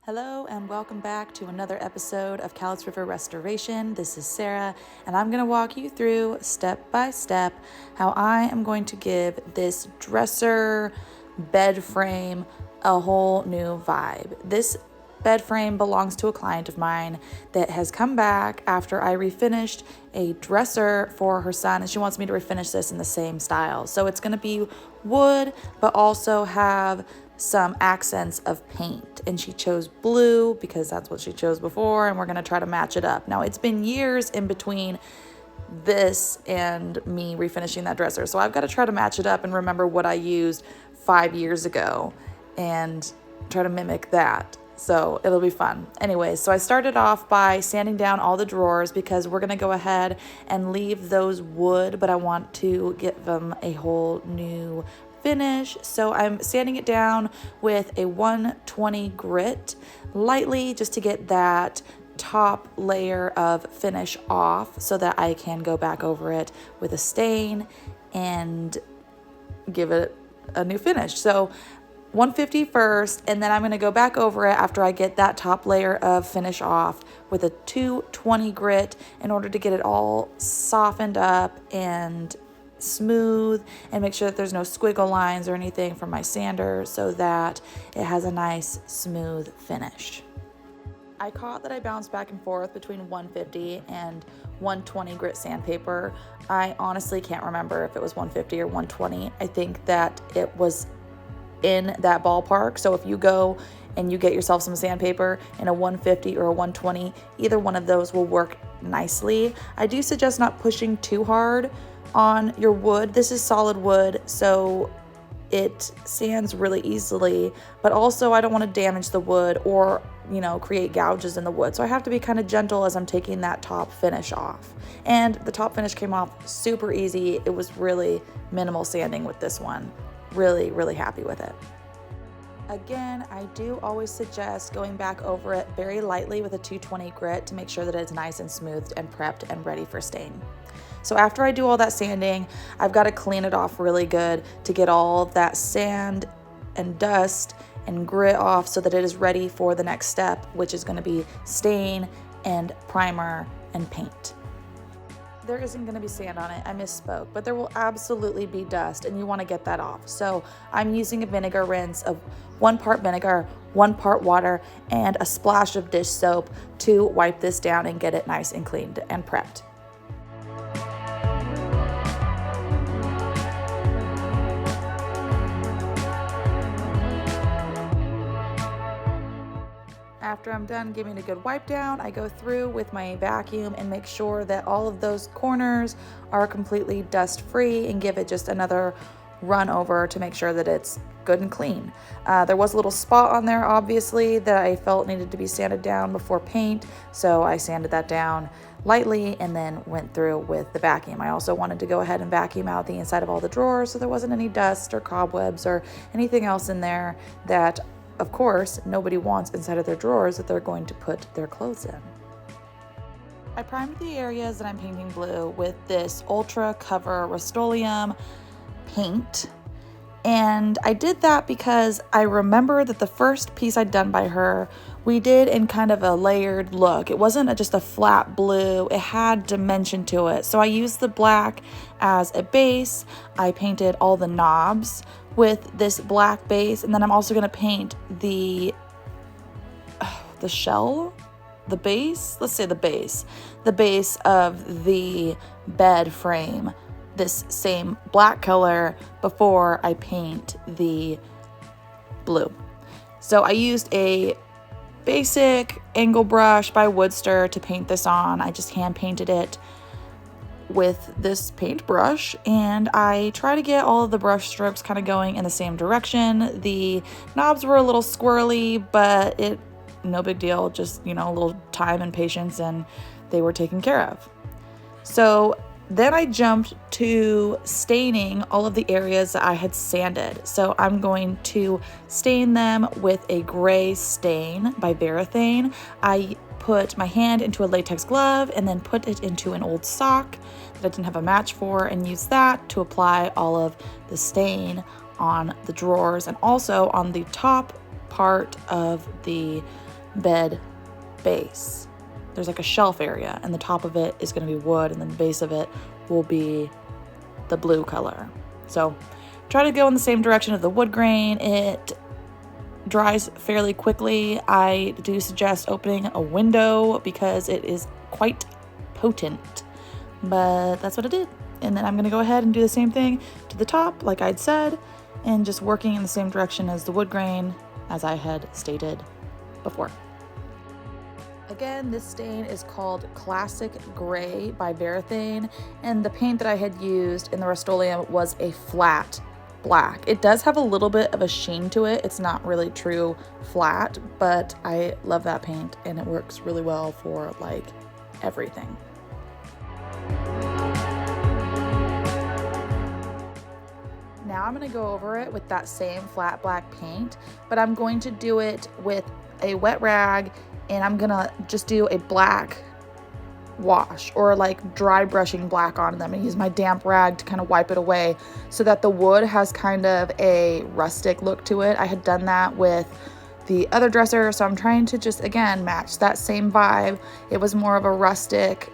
Hello and welcome back to another episode of Cowlitz River Restoration. This is Sarah and I'm going to walk you through step by step how I am going to give this dresser bed frame a whole new vibe. This bed frame belongs to a client of mine that has come back after I refinished a dresser for her son, and she wants me to refinish this in the same style. So it's going to be wood but also have some accents of paint, and she chose blue because that's what she chose before, and we're going to try to match it up. Now, it's been years in between this and me refinishing that dresser, so I've got to try to match it up and remember what I used 5 years ago and try to mimic that. So it'll be fun. Anyways, so I started off by sanding down all the drawers because we're going to go ahead and leave those wood, but I want to give them a whole new finish. So I'm sanding it down with a 120 grit lightly just to get that top layer of finish off so that I can go back over it with a stain and give it a new finish. So 150 first, and then I'm going to go back over it after I get that top layer of finish off with a 220 grit in order to get it all softened up and smooth and make sure that there's no squiggle lines or anything from my sander so that it has a nice smooth finish. I caught that I bounced back and forth between 150 and 120 grit sandpaper. I honestly can't remember if it was 150 or 120. I think that it was in that ballpark. So if you go and you get yourself some sandpaper in a 150 or a 120, either one of those will work nicely. I do suggest not pushing too hard on your wood. This is solid wood, so it sands really easily, but also I don't want to damage the wood or, create gouges in the wood. So I have to be kind of gentle as I'm taking that top finish off. And the top finish came off super easy. It was really minimal sanding with this one. Really, really happy with it. Again, I do always suggest going back over it very lightly with a 220 grit to make sure that it's nice and smoothed and prepped and ready for stain. So after I do all that sanding, I've got to clean it off really good to get all of that sand and dust and grit off so that it is ready for the next step, which is going to be stain and primer and paint. There isn't going to be sand on it, I misspoke, but there will absolutely be dust and you want to get that off. So I'm using a vinegar rinse of 1 part vinegar, 1 part water, and a splash of dish soap to wipe this down and get it nice and cleaned and prepped. After I'm done giving a good wipe down, I go through with my vacuum and make sure that all of those corners are completely dust free and give it just another run over to make sure that it's good and clean. There was a little spot on there, obviously, that I felt needed to be sanded down before paint, so I sanded that down lightly and then went through with the vacuum. I also wanted to go ahead and vacuum out the inside of all the drawers so there wasn't any dust or cobwebs or anything else in there that, of course, nobody wants inside of their drawers that they're going to put their clothes in. I primed the areas that I'm painting blue with this Ultra Cover Rust-Oleum paint. And I did that because I remember that the first piece I'd done by her, we did in kind of a layered look. It wasn't just a flat blue, it had dimension to it. So I used the black as a base. I painted all the knobs with this black base, and then I'm also going to paint the shell, the base, let's say the base of the bed frame, this same black color before I paint the blue. So I used a basic angle brush by Woodster to paint this on. I just hand painted it with this paintbrush, and I try to get all of the brush strokes kind of going in the same direction. The knobs were a little squirrely, but no big deal, just a little time and patience, and they were taken care of. So then I jumped to staining all of the areas that I had sanded. So I'm going to stain them with a gray stain by Varathane. I put my hand into a latex glove and then put it into an old sock that I didn't have a match for and used that to apply all of the stain on the drawers and also on the top part of the bed base. There's like a shelf area, and the top of it is going to be wood, and then the base of it will be the blue color. So try to go in the same direction of the wood grain. It dries fairly quickly. I do suggest opening a window because it is quite potent, but that's what I did. And then I'm going to go ahead and do the same thing to the top, like I'd said, and just working in the same direction as the wood grain, as I had stated before. Again, this stain is called Classic Gray by Varathane, and the paint that I had used in the Rust-Oleum was a flat black. It does have a little bit of a sheen to it. It's not really true flat, but I love that paint, and it works really well for like everything. Now I'm going to go over it with that same flat black paint, but I'm going to do it with a wet rag, and I'm going to just do a black wash, or like dry brushing black on them, and use my damp rag to kind of wipe it away so that the wood has kind of a rustic look to it. I had done that with the other dresser, so I'm trying to just again match that same vibe. It was more of a rustic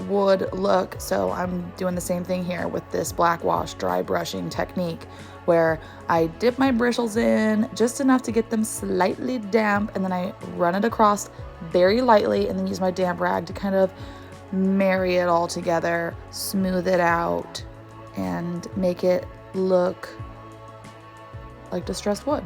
wood look, so I'm doing the same thing here with this black wash dry brushing technique, where I dip my bristles in just enough to get them slightly damp, and then I run it across very lightly, and then use my damp rag to kind of marry it all together, smooth it out, and make it look like distressed wood.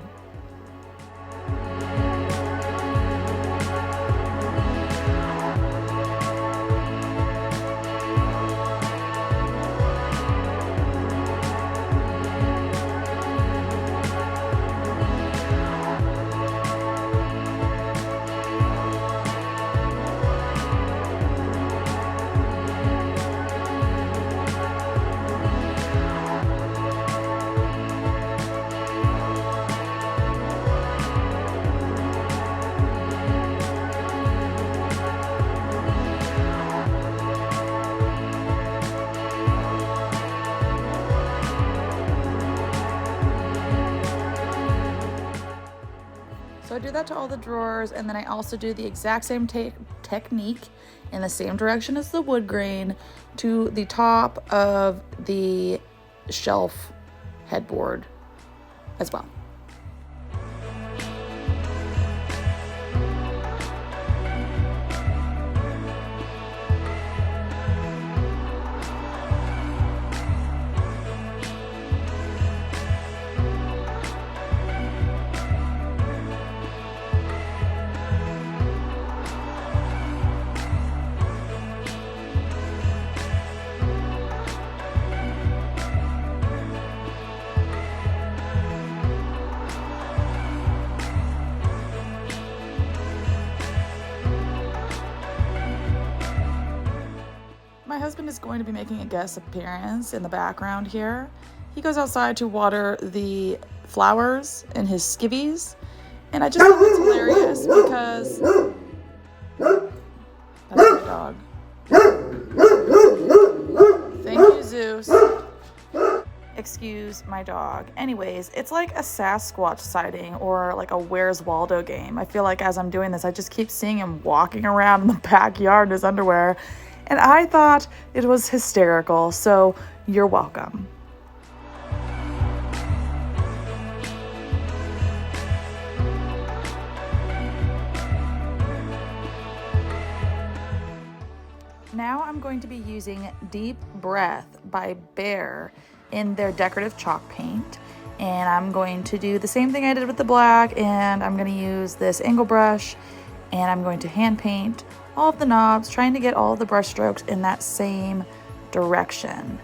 So I do that to all the drawers, and then I also do the exact same technique in the same direction as the wood grain to the top of the shelf headboard as well. My husband is going to be making a guest appearance in the background here. He goes outside to water the flowers in his skivvies, and I just think it's hilarious because that's my dog. Thank you, Zeus. Excuse my dog. Anyways, it's like a Sasquatch sighting or like a Where's Waldo game. I feel like as I'm doing this, I just keep seeing him walking around in the backyard in his underwear. And I thought it was hysterical, so you're welcome. Now I'm going to be using Deep Breath by Bear in their decorative chalk paint. And I'm going to do the same thing I did with the black, and I'm going to use this angle brush, and I'm going to hand paint all of the knobs, trying to get all of the brush strokes in that same direction.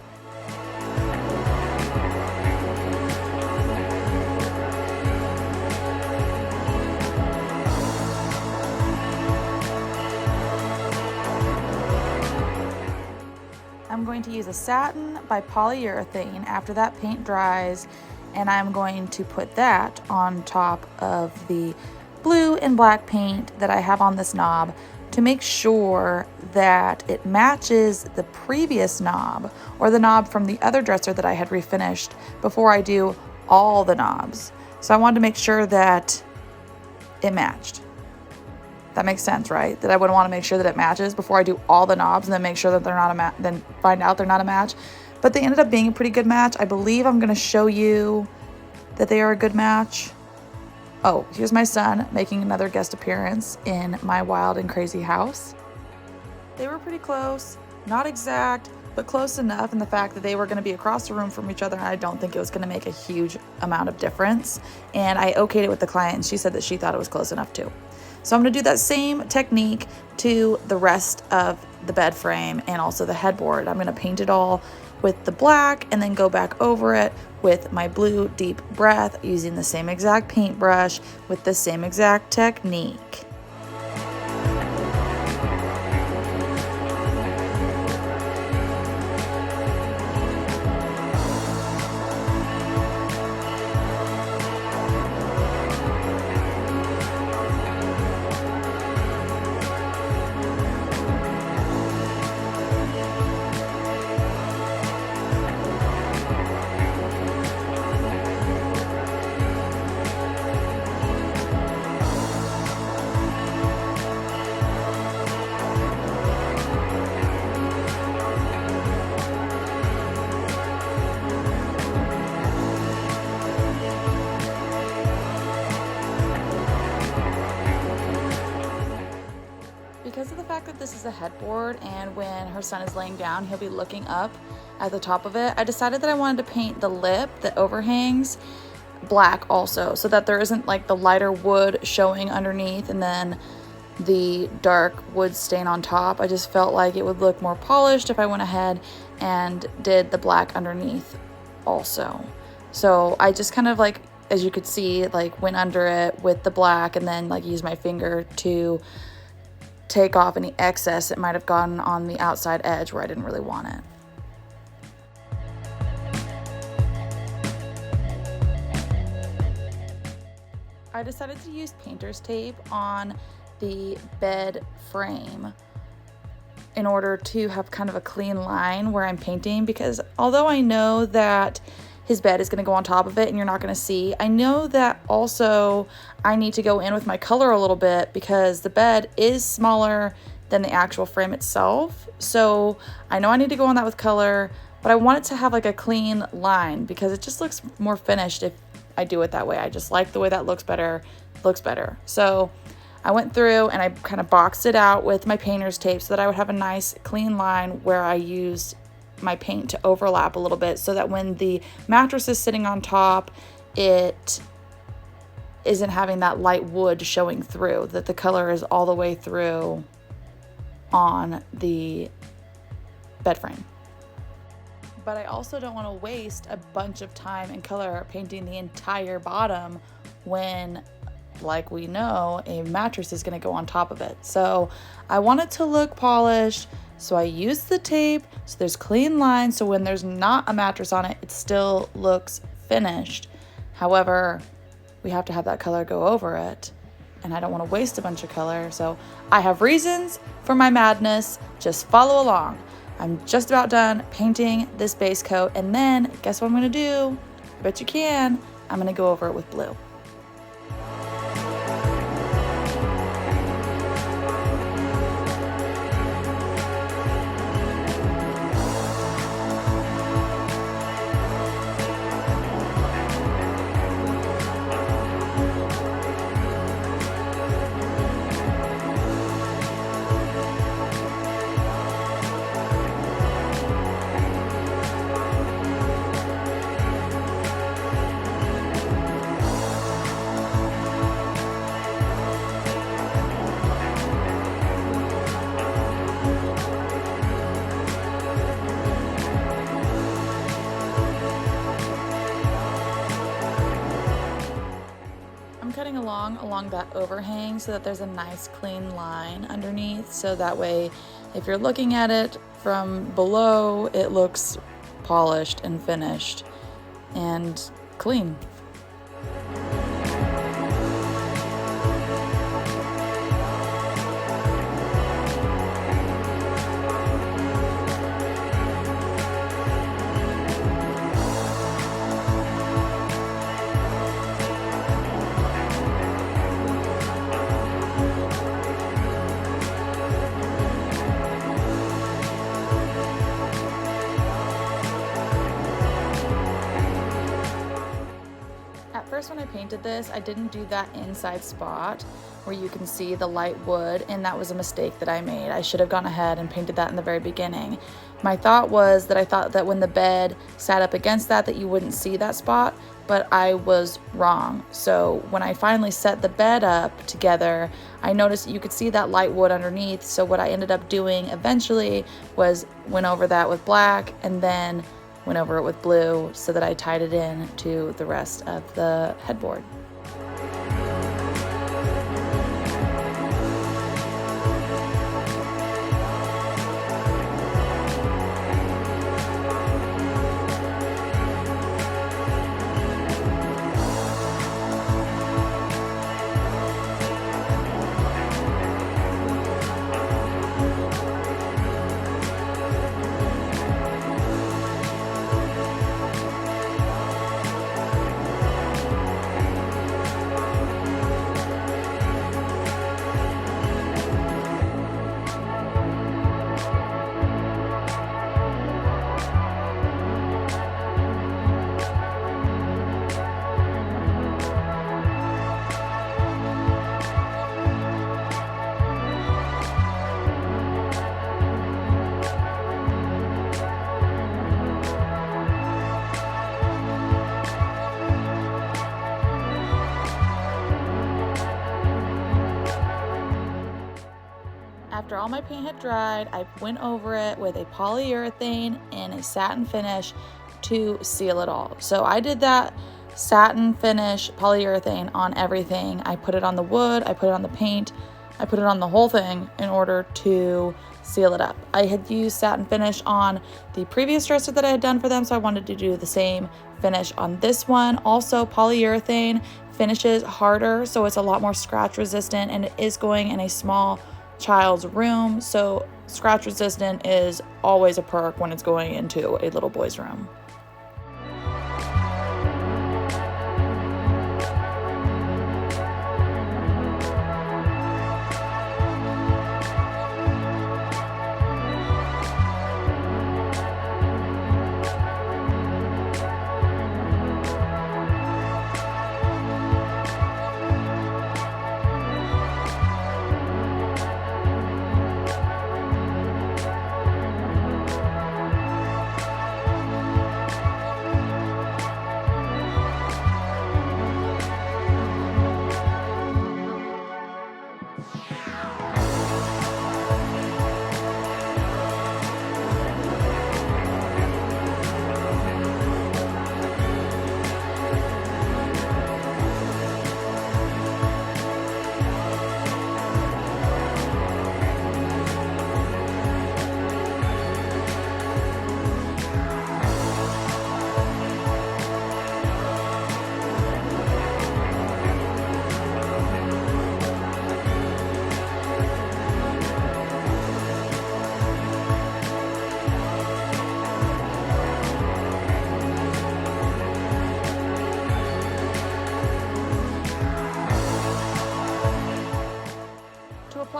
I'm going to use a satin by polyurethane after that paint dries, and I'm going to put that on top of the blue and black paint that I have on this knob to make sure that it matches the previous knob, or the knob from the other dresser that I had refinished, before I do all the knobs. So I wanted to make sure that it matched. That makes sense, right? That I would want to make sure that it matches before I do all the knobs and then make sure that they're not a match, then find out they're not a match. But they ended up being a pretty good match. I believe I'm going to show you that they are a good match. Oh, here's my son making another guest appearance in my wild and crazy house. They were pretty close, not exact, but close enough in the fact that they were going to be across the room from each other, and I don't think it was going to make a huge amount of difference. And I okayed it with the client, and she said that she thought it was close enough too. So I'm going to do that same technique to the rest of the bed frame and also the headboard. I'm going to paint it all with the black and then go back over it with my blue Deep Breath using the same exact paintbrush with the same exact technique. Because of the fact that this is a headboard and when her son is laying down, he'll be looking up at the top of it, I decided that I wanted to paint the lip that overhangs black also, so that there isn't like the lighter wood showing underneath and then the dark wood stain on top. I just felt like it would look more polished if I went ahead and did the black underneath also. So I just kind of like, as you could see, like went under it with the black and then like used my finger to take off any excess that might have gotten on the outside edge where I didn't really want it. I decided to use painter's tape on the bed frame in order to have kind of a clean line where I'm painting, because although I know that his bed is going to go on top of it and you're not going to see, I know that also I need to go in with my color a little bit because the bed is smaller than the actual frame itself. So I know I need to go on that with color, but I want it to have like a clean line because it just looks more finished if I do it that way. I just like the way that looks better. So I went through and I kind of boxed it out with my painter's tape so that I would have a nice clean line where I used my paint to overlap a little bit so that when the mattress is sitting on top, it isn't having that light wood showing through, that the color is all the way through on the bed frame. But I also don't want to waste a bunch of time and color painting the entire bottom when, like we know, a mattress is going to go on top of it. So I want it to look polished. So I used the tape so there's clean lines, so when there's not a mattress on it, it still looks finished. However, we have to have that color go over it, and I don't want to waste a bunch of color. So I have reasons for my madness. Just follow along. I'm just about done painting this base coat, and then guess what I'm going to do? I bet you can. I'm going to go over it with blue. Cutting along that overhang so that there's a nice clean line underneath, so that way if you're looking at it from below, it looks polished and finished and clean. painted this, I didn't do that inside spot where you can see the light wood, and that was a mistake that I made. I should have gone ahead and painted that in the very beginning. My thought was that I thought that when the bed sat up against that you wouldn't see that spot, but I was wrong. So when I finally set the bed up together, I noticed that you could see that light wood underneath. So what I ended up doing eventually was went over that with black and then went over it with blue so that I tied it in to the rest of the headboard. After all my paint had dried, I went over it with a polyurethane and a satin finish to seal it all. So I did that satin finish polyurethane on everything. I put it on the wood, I put it on the paint, I put it on the whole thing in order to seal it up. I had used satin finish on the previous dresser that I had done for them, so I wanted to do the same finish on this one. Also, polyurethane finishes harder, so it's a lot more scratch resistant, and it is going in a small child's room, so scratch resistant is always a perk when it's going into a little boy's room.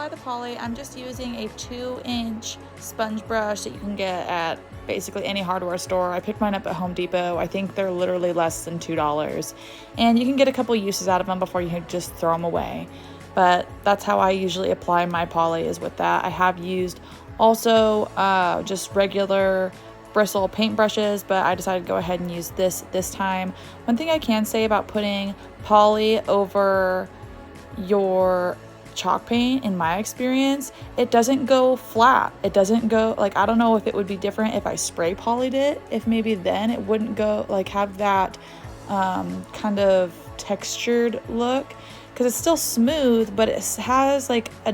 The poly, I'm just using a 2-inch sponge brush that you can get at basically any hardware store. I picked mine up at Home Depot. I think they're literally less than $2, and you can get a couple uses out of them before you just throw them away. But that's how I usually apply my poly, is with that. I have used also just regular bristle paint brushes, but I decided to go ahead and use this time. One thing I can say about putting poly over your chalk paint, in my experience, it doesn't go flat. It doesn't go, like, I don't know if it would be different if I spray polyed it, if maybe then it wouldn't go, like, have that kind of textured look, because it's still smooth, but it has like a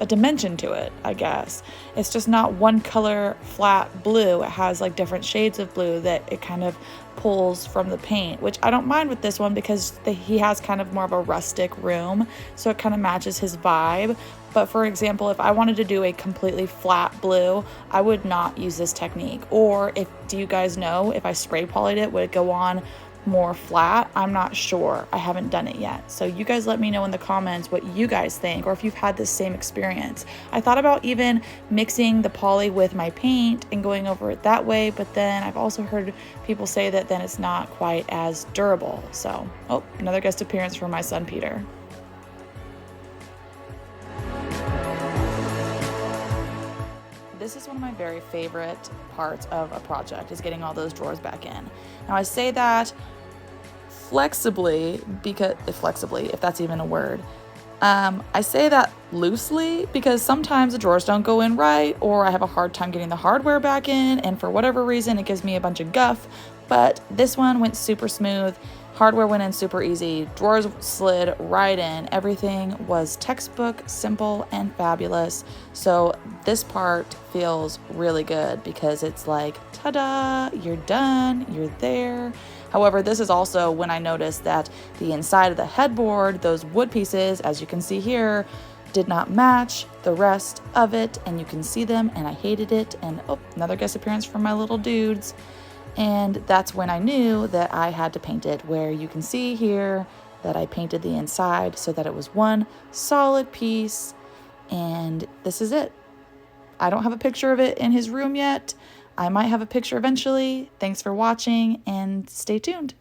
dimension to it, I guess. It's just not one color flat blue. It has like different shades of blue that it kind of pulls from the paint, which I don't mind with this one because he has kind of more of a rustic room, so it kind of matches his vibe. But for example, if I wanted to do a completely flat blue, I would not use this technique. Or do you guys know if I spray polyed it, would it go on more flat. I'm not sure. I haven't done it yet. So you guys let me know in the comments what you guys think, or if you've had this same experience. I thought about even mixing the poly with my paint and going over it that way, but then I've also heard people say that then it's not quite as durable. So, oh, another guest appearance from my son, Peter. This is one of my very favorite parts of a project, is getting all those drawers back in. Now I say that flexibly, if that's even a word. I say that loosely because sometimes the drawers don't go in right, or I have a hard time getting the hardware back in, and for whatever reason it gives me a bunch of guff, but this one went super smooth. Hardware went in super easy, drawers slid right in, everything was textbook, simple, and fabulous. So this part feels really good because it's like, ta-da, you're done, you're there. However, this is also when I noticed that the inside of the headboard, those wood pieces, as you can see here, did not match the rest of it, and you can see them, and I hated it. And oh, another guest appearance from my little dudes. And that's when I knew that I had to paint it, where you can see here that I painted the inside so that it was one solid piece. And this is it. I don't have a picture of it in his room yet. I might have a picture eventually. Thanks for watching and stay tuned.